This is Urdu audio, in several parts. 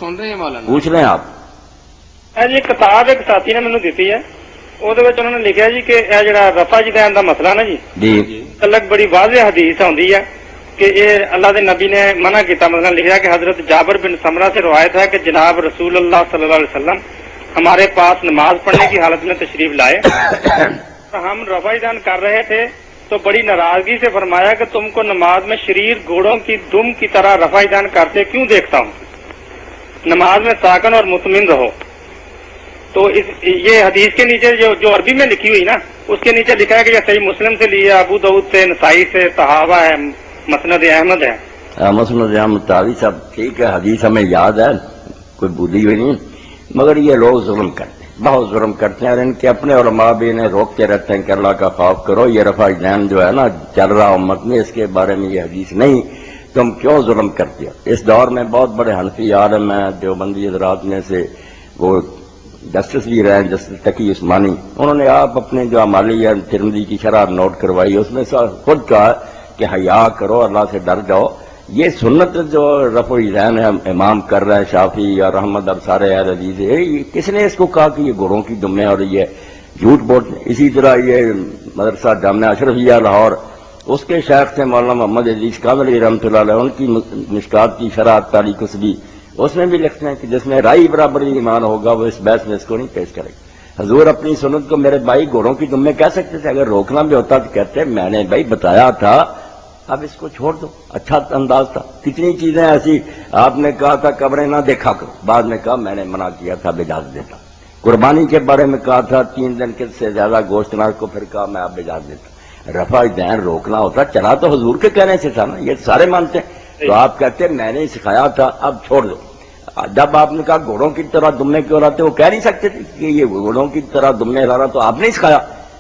سن رہے ہیں مولانا؟ پوچھ لیں آپ. جی کتاب ایک ساتھی نے مینوں دتی ہے، انہوں نے لکھا جی کہ یہ جڑا رفع جدین دا مسئلہ نا جی الگ بڑی واضح حدیث آتی ہے کہ یہ اللہ دے نبی نے منع کیتا. مثلا لکھا کہ حضرت جابر بن سمرہ سے روایت ہے کہ جناب رسول اللہ صلی اللہ علیہ وسلم ہمارے پاس نماز پڑھنے کی حالت میں تشریف لائے، ہم رفع جدین کر رہے تھے تو بڑی ناراضگی سے فرمایا کہ تم کو نماز میں شریر گھوڑوں کی دم کی طرح رفع جدین کرتے کیوں دیکھتا ہوں، نماز میں ساکن اور مطمئن رہو. تو یہ حدیث کے نیچے جو عربی میں لکھی ہوئی نا اس کے نیچے لکھا ہے کہ یہ صحیح مسلم سے لیا، ابو داؤد سے، نسائی سے، صحابہ ہے، مسند احمد ہے. مسند احمد تاوی صاحب ٹھیک ہے، حدیث ہمیں یاد ہے، کوئی بھولی ہوئی نہیں، مگر یہ لوگ ظلم کرتے ہیں، بہت ظلم کرتے ہیں، اور ان کے اپنے علماء بھی انہیں روکتے رہتے ہیں کہ اللہ کا خوف کرو، یہ رفع جدین جو ہے نا چل رہا امت میں، اس کے بارے میں یہ حدیث نہیں، تم کیوں ظلم کرتے ہو. اس دور میں بہت بڑے حنفی عالم ہیں دیوبندی حضرات میں سے، وہ جسٹس بھی رہے ہیں، جسٹس تقی عثمانی، انہوں نے آپ اپنے جو امالی یا ترمذی کی شرح نوٹ کروائی، اس میں خود کہا کہ حیا کرو، اللہ سے ڈر جاؤ. یہ سنت جو رفع جدین ہے امام کر رہے ہیں شافی یا رحمت اور سارے اہل حدیث، کس نے اس کو کہا کہ یہ گھوڑوں کی دمیں اور یہ جھوٹ بولتے ہیں. اسی طرح یہ مدرسہ جامعہ اشرفیہ لاہور، اس کے شیخ تھے مولانا محمد عزیز کاملی رحمۃ اللہ علیہ، ان کی مشکات کی شرح تاریخ کسبی، اس میں بھی لکھتے ہیں کہ جس میں رائی برابر ایمان ہوگا وہ اس بحث میں اس کو نہیں پیش کرے گا. حضور اپنی سنت کو میرے بھائی گھوڑوں کی دم میں کہہ سکتے تھے، اگر روکنا بھی ہوتا تو کہتے میں نے بھائی بتایا تھا، اب اس کو چھوڑ دو. اچھا انداز تھا. کتنی چیزیں ایسی آپ نے کہا تھا قبریں نہ دیکھا کرو، بعد میں کہا میں نے منع کیا تھا، اب اجازت دیتا. قربانی کے بارے میں کہا تھا 3 دن کے سے زیادہ گوشت نہ کو، پھر کہا میں اب اجازت دیتا. رفع جدین روکنا ہوتا چلا تو حضور کے کہنے سے تھا نا، یہ سارے مانتے ہیں. تو آپ کہتے میں نے سکھایا تھا اب چھوڑ دو. جب آپ نے کہا گھوڑوں کی طرح دمنے کیوں لاتے، وہ کہہ نہیں سکتے تھے کہ یہ گھوڑوں کی طرح دمنے لا رہا، تو آپ نے سکھایا.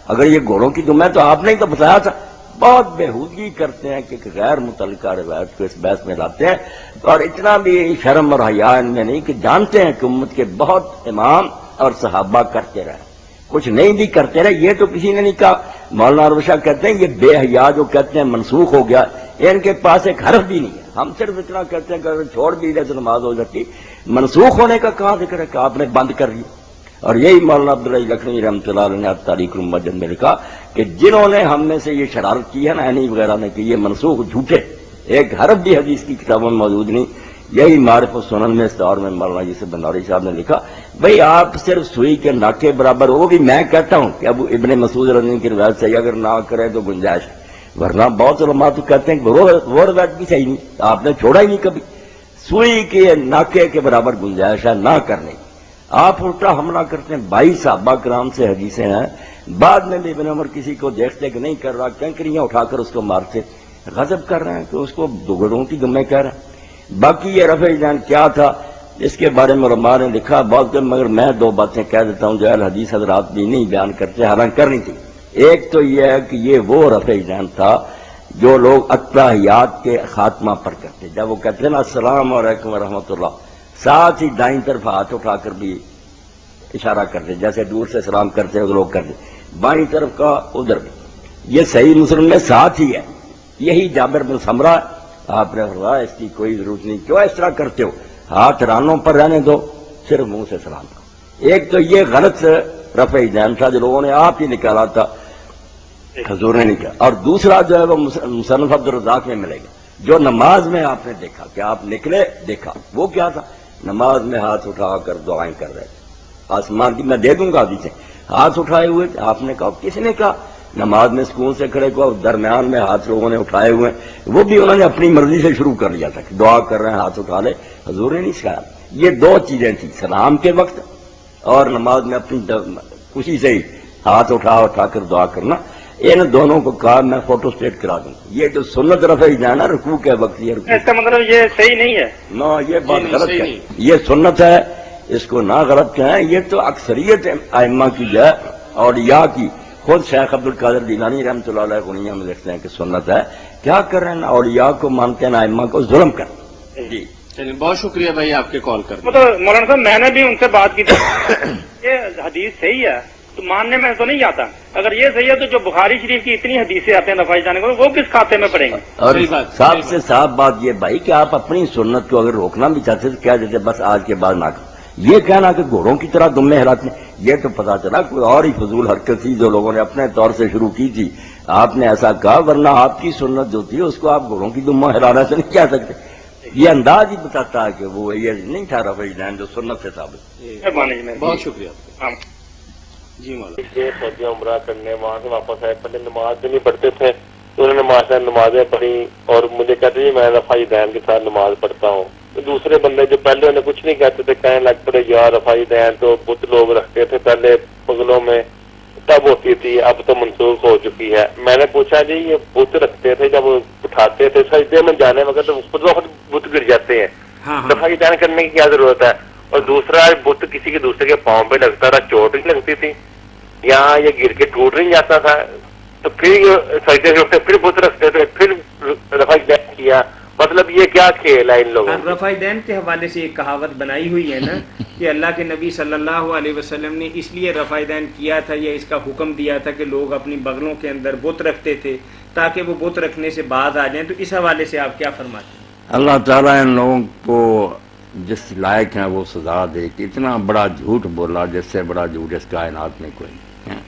اگر یہ گھوڑوں کی دم ہے تو آپ نے تو بتایا تھا. بہت بےہودگی کرتے ہیں کہ غیر متعلقہ روایت کو اس بحث میں لاتے ہیں، اور اتنا بھی شرم اور حیا ان میں نہیں کہ جانتے ہیں کہ امت کے بہت امام اور صحابہ کرتے رہے، کچھ نہیں بھی کرتے رہے. یہ تو کسی نے نہیں کہا. مولانا روشا کہتے ہیں یہ بے حیا جو کہتے ہیں منسوخ ہو گیا، ان کے پاس ایک حرف بھی نہیں ہے. ہم صرف اتنا کہتے ہیں کہ اگر چھوڑ بھی دے تو نماز ہو جاتی. منسوخ ہونے کا کہاں ذکر ہے کہ آپ نے بند کر دی. اور یہی مولانا عبداللہ لکھنوی رحمۃ اللہ علیہ نے تاریخ المسجد میں لکھا کہ جنہوں نے ہم میں سے یہ شرارت کی ہے نا اینی وغیرہ نے کہ یہ منسوخ جھوٹے، ایک حرف بھی حدیث کی کتابوں میں موجود نہیں. یہی معرف السنن میں اس دور میں مولانا یوسف بنداری صاحب نے لکھا بھئی آپ صرف سوئی کے ناکے برابر، وہ بھی میں کہتا ہوں کہ اب ابن مسعود رضی اللہ عنہ کی روایت صحیح اگر نہ کرے تو گنجائش، ورنہ بہت علماء تو کہتے ہیں کہ وہ روایت بھی صحیح نہیں، آپ نے چھوڑا ہی نہیں کبھی. سوئی کے ناکے کے برابر گنجائش ہے نہ کرنے. آپ الٹا حملہ کرتے ہیں. 22 صحابہ کرام سے حدیثیں ہیں، بعد میں بھی ابن عمر کسی کو دیکھتے کہ نہیں کر رہا، کنکریاں اٹھا کر اس کو مارتے، غضب کر رہے ہیں کہ اس کو گھوڑوں کی دمیں کہہ رہے ہیں. باقی یہ رفع جدین کیا تھا اس کے بارے میں علماء نے لکھا بہت، مگر میں 2 باتیں کہہ دیتا ہوں جو اہل حدیث حضرات بھی نہیں بیان کرتے، حالانکہ کرنی تھی. ایک تو یہ ہے کہ یہ وہ رفع جدین تھا جو لوگ اتحیات کے خاتمہ پر کرتے، جب وہ کہتے ہیں نا السلام علیکم ورحمۃ اللہ، ساتھ ہی دائیں طرف ہاتھ اٹھا کر بھی اشارہ کرتے، جیسے دور سے سلام کرتے ہیں لوگ کرتے، بائیں طرف کا ادھر بھی. یہ صحیح مسلم میں ساتھ ہی ہے. یہی جابر بن سمرہ، آپ نے فرمایا اس کی کوئی ضرورت نہیں، کیوں اس طرح کرتے ہو، ہاتھ رانوں پر رہنے دو، صرف منہ سے سلام کرو. ایک تو یہ غلط رفع جدین تھا جو لوگوں نے آپ ہی نکالا تھا، حضور نے نکالا. اور دوسرا جو ہے وہ مصنف عبدالرزاق میں ملے گا، جو نماز میں آپ نے دیکھا کہ آپ نکلے دیکھا، وہ کیا تھا، نماز میں ہاتھ اٹھا کر دعائیں کر رہے تھے. آسمان کی میں دے دوں گا حدیثیں، ہاتھ اٹھائے ہوئے. آپ نے کہا کس نے کہا نماز میں سکون سے کھڑے کو، درمیان میں ہاتھ لوگوں نے اٹھائے ہوئے، وہ بھی انہوں نے اپنی مرضی سے شروع کر لیا تھا کہ دعا کر رہے ہیں ہاتھ اٹھا لے. حضور نے نہیں سکھایا. یہ 2 چیزیں تھیں، سلام کے وقت اور نماز میں اپنی خوشی سے ہی ہاتھ اٹھا کر دعا کرنا. ان دونوں کو کہا میں فوٹو اسٹیٹ کرا دوں. یہ جو سنت رفع جدین ہے رکوع کے وقت، یہ اس کا مطلب یہ صحیح نہیں ہے نا، یہ بات غلط ہے. یہ سنت ہے، اس کو نہ غلط کہیں. یہ تو اکثریت ائمہ کی جو ہے اولیاء کی، خود شیخ عبد القادر جیلانی رحمۃ اللہ علیہ غنیہ میں لکھتے ہیں کہ سنت ہے. کیا کر رہے ہیں، اولیاء کو مانتے ہیں، ائمہ کو ظلم کر. جی چلیے بہت شکریہ بھائی آپ کے کال کرنے. مطلب مولانا صاحب میں نے بھی ان سے بات کی تھی، یہ حدیث صحیح ہے، تو ماننے میں تو نہیں آتا. اگر یہ صحیح ہے تو جو بخاری شریف کی اتنی حدیثیں آتے ہیں رفع جانے کو وہ کس کھاتے میں پڑیں گے؟ اور صاحب سے صاف بات یہ بھائی کہ آپ اپنی سنت کو اگر روکنا بھی چاہتے تو کیا دیتے بس آج کے بعد نہ کرو. یہ کہنا کہ گھوڑوں کی طرح دم میں ہلاتے یہ تو پتا چلا کوئی اور ہی فضول حرکت تھی جو لوگوں نے اپنے طور سے شروع کی تھی. آپ نے ایسا کہا ورنہ آپ کی سنت جو تھی اس کو آپ گھوڑوں کی دم میں ہلانا سے نہیں کہہ سکتے. یہ انداز ہی بتاتا ہے کہ وہ یہ نہیں تھا رفع دین جو سنت سے ثابت. بہت شکریہ. جی مولانا یہ سعودیہ عمرہ کرنے وہاں سے واپس آئے پہلے نماز بھی نہیں پڑھتے تھے تو انہوں نے ماشاء اللہ نمازیں پڑھی اور مجھے کہتے جی میں رفع دین کے ساتھ نماز پڑھتا ہوں. تو دوسرے بندے جو پہلے انہیں کچھ نہیں کہتے تھے کہنے لگتے تھے یار رفع دین تو بت لوگ رکھتے تھے پہلے بغلوں میں تب ہوتی تھی اب تو منسوخ ہو چکی ہے. میں نے پوچھا جی یہ بت رکھتے تھے جب اٹھاتے تھے سجدے میں جانے وقت تو خود وقت بت گر جاتے ہیں رفع دین کرنے کی کیا ضرورت ہے. اور دوسرا بت کسی کے دوسرے کے پاؤں پہ لگتا تھا چوٹ نہیں لگتی تھی یہاں یہ گر کے ٹوٹ نہیں جاتا تھا تو پھر سجدے سے اٹھتے پھر بت رکھتے تھے پھر رفع دین کیا. مطلب یہ کیا کھیل ہے ان لوگوں کا؟ رفع دین کے حوالے سے ایک کہاوت بنائی ہوئی ہے نا کہ اللہ کے نبی صلی اللہ علیہ وسلم نے اس لیے رفع دین کیا تھا یا اس کا حکم دیا تھا کہ لوگ اپنی بغلوں کے اندر بت رکھتے تھے تاکہ وہ بت رکھنے سے باز آ جائیں. تو اس حوالے سے آپ کیا فرماتے ہیں؟ اللہ تعالیٰ ان لوگوں کو جس لائق ہیں وہ سزا دے کہ اتنا بڑا جھوٹ بولا جس سے بڑا جھوٹ اس کائنات میں کوئی نہیں ہے.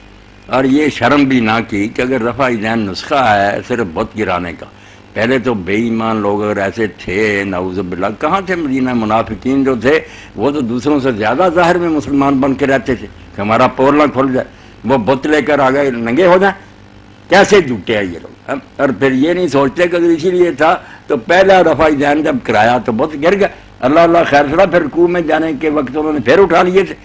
اور یہ شرم بھی نہ کی کہ اگر رفع دین نسخہ ہے صرف بت گرانے کا. پہلے تو بے ایمان لوگ اگر ایسے تھے نعوذ باللہ کہاں تھے مدینہ منافقین جو تھے وہ تو دوسروں سے زیادہ ظاہر میں مسلمان بن کے رہتے تھے کہ ہمارا پور نہ کھل جائے. وہ بت لے کر آ گئے ننگے ہو جائیں. کیسے جھوٹے ہیں یہ لوگ. اور پھر یہ نہیں سوچتے کہ اگر اسی لیے تھا تو پہلا رفع دین جب کرایا تو بت گر گیا. اللہ اللہ خیر سنا پھر رکوع میں جانے کے وقت انہوں نے پھر اٹھا لیے تھے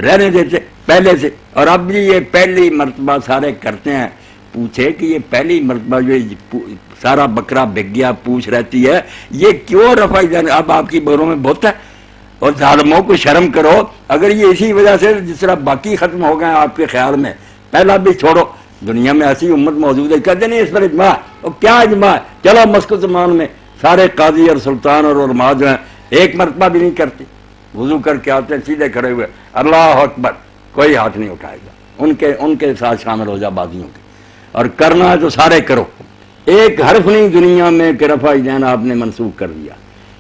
رہنے دیتے پہلے سے. اور اب بھی یہ پہلی مرتبہ سارے کرتے ہیں. پوچھے کہ یہ پہلی مرتبہ جو سارا بکرا بک گیا پوچھ رہتی ہے یہ کیوں رفع دین اب آپ کی بغلوں میں بت ہے. اور ظالموں کو شرم کرو. اگر یہ اسی وجہ سے جس طرح باقی ختم ہو گئے آپ کے خیال میں پہلا بھی چھوڑو. دنیا میں ایسی امت موجود ہے کہتے نہیں اس پر اجماع اور کیا اجماع ہے. چلو مسکو زمان میں سارے قاضی اور سلطان اور علماء جو ہیں ایک مرتبہ بھی نہیں کرتے. وضو کر کے آتے ہیں سیدھے کھڑے ہوئے اللہ اکبر کوئی ہاتھ نہیں اٹھائے گا. ان کے ساتھ شامل ہو جا بازیوں کے. اور کرنا ہے تو سارے کرو. ایک حرف نہیں دنیا میں کہ رفع دین آپ نے منسوخ کر دیا.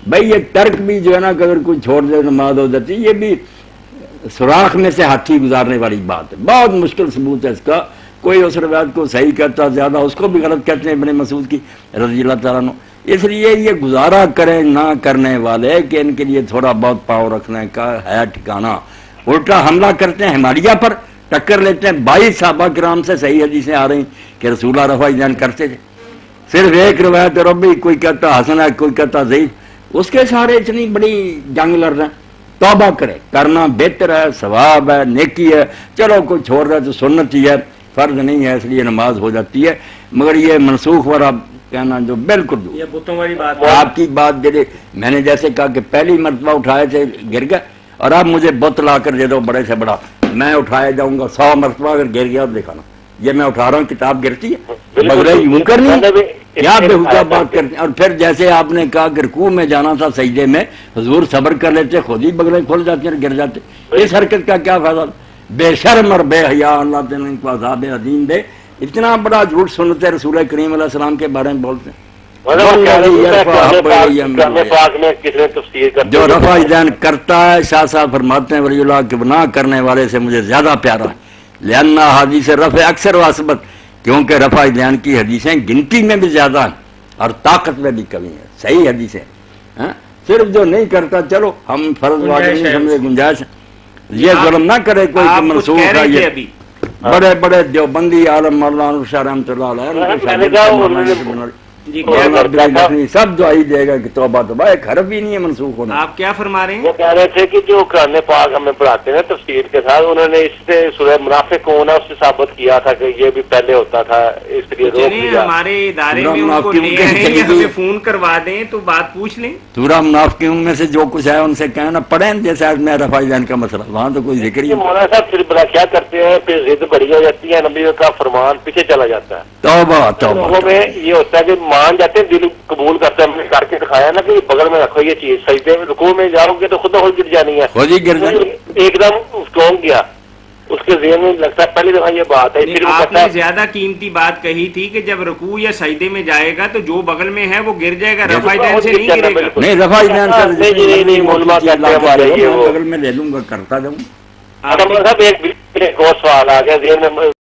بھائی یہ ترک بھی جو ہے نا کہ اگر کوئی چھوڑ دے نماز ہو جاتی یہ بھی سوراخ میں سے ہاتھی گزارنے والی بات ہے. بہت مشکل ثبوت ہے اس کا. کوئی اس روایت کو صحیح کہتا زیادہ اس کو بھی غلط کہتے ہیں ابن مسعود کی رضی اللہ تعالیٰ عنہ. اس لیے یہ گزارا کریں نہ کرنے والے کہ ان کے لیے تھوڑا بہت پاؤں رکھنے کا ہے ٹھکانا. الٹا حملہ کرتے ہیں ہماریہ پر ٹکر لیتے ہیں. 22 صحابہ کرام سے صحیح حدیثیں آ رہی کہ رسول اللہ رفع دین کرتے تھے. صرف ایک روایت ربی کوئی کہتا حسن ہے کوئی کہتا ضعیف. اس کے سارے اتنی بڑی جنگ لڑ رہے ہیں. توبہ کرے کرنا بہتر ہے ثواب ہے نیکی ہے. چلو کوئی چھوڑ رہا ہے تو سنت ہی ہے فرض نہیں ہے اس لیے نماز ہو جاتی ہے. مگر یہ منسوخ والا کہنا جو بالکل یہ بتوں والی بات آپ کی بات جیسے میں نے جیسے کہا کہ پہلی مرتبہ اٹھائے تھے گر گئے اور اب مجھے بت لا کر دے دو بڑے سے بڑا میں اٹھایا جاؤں گا 100 مرتبہ اگر گر گیا تو دکھانا. یہ میں اٹھا رہا ہوں کتاب گرتی ہے بغلے یوں کرنی کیا بےحودہ بات کرتے ہیں. اور پھر جیسے آپ نے کہا کہ رکوع میں جانا تھا سجدے میں حضور صبر کر لیتے خود ہی بغلے کھل جاتے ہیں گر جاتے. اس حرکت کا کیا فائدہ. بے شرم اور بے حیا اللہ تعالیٰ ان کو عذاب عظیم دے. اتنا بڑا جھوٹ سنتے رسول کریم علیہ السلام کے بارے میں بولتے ہیں. جو رفع دین کرتا ہے شاہ صاحب فرماتے ہیں ولی اللہ کے نہ کرنے والے سے مجھے زیادہ پیارا ہے. لأن حدیث رفع اکثر واسبت کیونکہ رفع دین کی حدیثیں گنتی میں بھی زیادہ ہیں اور طاقت میں بھی کمی ہے. صحیح حدیثیں صرف جو نہیں کرتا چلو ہم فرض واجب نہیں سمجھے گنجائش. یہ ظلم نہ کرے کوئی کہ منسوخ ہے. یہ بڑے بڑے دیوبندی عالم مولانا شاہ رحمۃ اللہ علیہ سب دعائی دے گا کہ توبہ توبہ ایک حرف بھی نہیں ہے منسوخ ہونا. آپ کیا فرما رہے ہیں؟ وہ کہہ رہے تھے کہ جو قرآن پاک ہمیں پڑھاتے ہیں تفسیر کے ساتھ انہوں نے اس سے سورہ منافق ہونا اس سے ثابت کیا تھا کہ یہ بھی پہلے ہوتا تھا اس لیے روک دیا. ہمارے ادارے میں ان کو لے آئیں ہمیں فون کروا دیں تو بات پوچھ لیں. سورہ منافقین میں سے جو کچھ ہے ان سے کہنا پڑھیں جیسے آج میں رفع دین کا مسئلہ وہاں تو کوئی ذکر ہی نہیں. مولانا صاحب پھر بڑا کیا کرتے ہیں پھر ضد بڑی ہو جاتی ہے نبی کا فرمان پیچھے چلا جاتا ہے. توبہ توبہ لوگوں میں یہ ہوتا ہے کہ مان جاتے ہیں دل قبول کرتے ہیں. ہم نے کر کے دکھایا نا کہ بغل میں رکھو یہ چیز سجدے میں رکوع میں جاؤ گے تو خود بخود گر جانی ہے. خود ہی گر جانی. ایک دم اسٹرانگ گیا اس کے ذہن میں لگتا ہے پہلی دفعہ یہ بات ہے، پھر وہ آپ کہتا نے ہے زیادہ قیمتی بات کہی تھی کہ جب رکوع یا سجدے میں جائے گا تو جو بغل میں ہے وہ گر جائے گا، رفع دین سے نہیں گرے گا۔ نہیں رفع دین سے نہیں معلومات کہتے ہیں ہمارے یہ وہ بغل میں لے لوں گا کرتا جاؤں۔ صاحب ایک اور سوال آ گیا ذہن میں